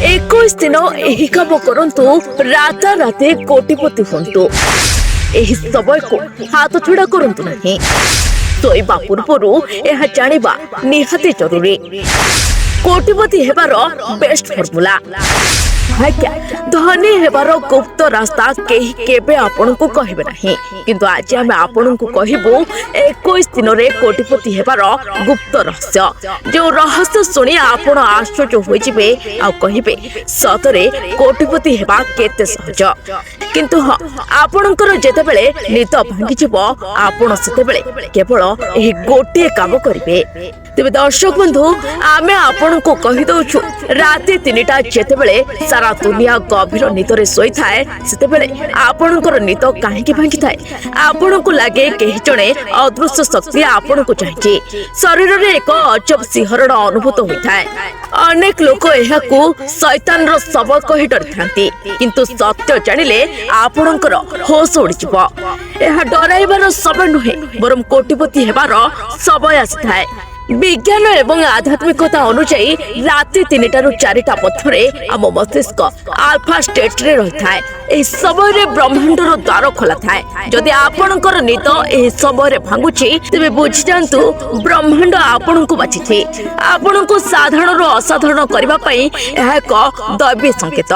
21 दिन एही काम करंतु राता राते कोटिपति हुंतु एही समय को हाथ छुड़ा करंतु नहीं सोइबा पूर्वरु यह जानिबा निहाती जरूरी। कोटिपति हेबार बेस्ट फॉर्मूला आज्ञा धनी हेबार गुप्त रास्ता कहीं केबे आपन को कहबे नहीं किंतु आज आम आपन को कहबू 21 दिन रे कोटिपति हेबार गुप्त रहस्य जो रहस्य सुनी आपण आश्चर्य होई जिबे आ कहबे सतरे कोटिपति हेबा केते सहज किंतु हां आपनकर जेते बेले नित भांगी जिवो आपण सेते बेले केवल एही गोटे काम करिवे। तेबे दर्शक बंधु आमे आपन को कहि दउछु राति 3टा जेते बेले सारा दुनिया गभीर निदरे सोई थाए सेते बेले आपनकर निद काहेकि भांगी थाए आपन को लागे केहि जणे अदृश्य शक्ति आपन को चाहिए शरीर रे एक अजब सिहरण अनुभूत होई थाए। अनेक लोक एहाकू शैतान रो शब्द कहि डरथांती किंतु सत्य जानिले आपनकर होश उड़ी जिवो। एहा डराइबार समय नुहे बरम कोटिपति हेबार समय आसिथाए। विज्ञान एवं आध्यात्मिकता अनुसायी राति 3टा रु 4टा मध्य आम मस्तिष्क आल्फा स्टेट रे रही है समय ब्रह्मांडर द्वार खोला थाए। जदि आपणकर निद एही समय भांगुची तेबे बुझी जांतु ब्रह्मांड आपण को बाछिछि आपण को साधारण रो असाधारण करबा पई एहा एक दैवी संकेत।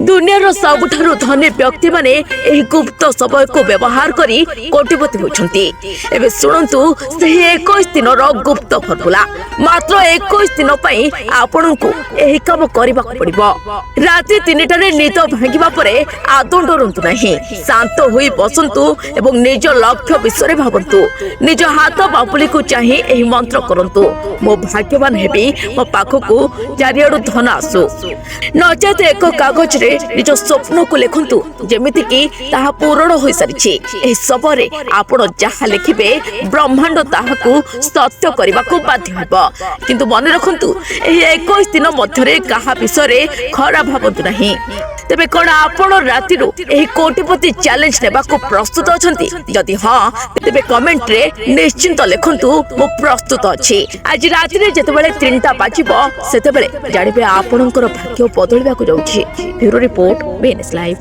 दुनियार सबुठारु धनी व्यक्ति माने एही गुप्त समय को व्यवहार करी कोटिपति होछंती। एबे सुनंतु सेही 21 दिन रो गुप्त फॉर्मूला मात्र 21 दिन पई आपण को एही काम करबा पड़िबो। राति 3टा रे निद भांगिबा परे आदौ डरंतु नहीं शांत होई बसंतु एवं निज लक्ष्य विषय भाबंतु निज हाथ बापुली को चाहि एही मंत्र करंतु मो भाग्यवान हेबी मो पाखो को चारियाडु धन आसु नचेत एक कागज रे निज स्वप्न को लेखंतु जेमिति कि ताहा पूर्ण होई सारिछि। एही सबरे आपण जहा लिखिबे ब्रह्मांड ताहाकू सत्य करबा को बाध्य हेबो किंतु मन रखंतु एही 21 दिन मध्यरे काहा विषय खराब भाबंतु नहीं। तेबे कोन आपण राति रो एही कोटिपति चैलेंज नेबा को प्रस्तुत अछंती जदि हां तेबे कमेंट रे निश्चिंत लिखंतु मो प्रस्तुत अछि। आज राति रे जेतेबेले 3टा बाजिबो सेतेबेले जानिबे आपणकर भाग्य बदलबा को जाउछि। Bureau report BNS live.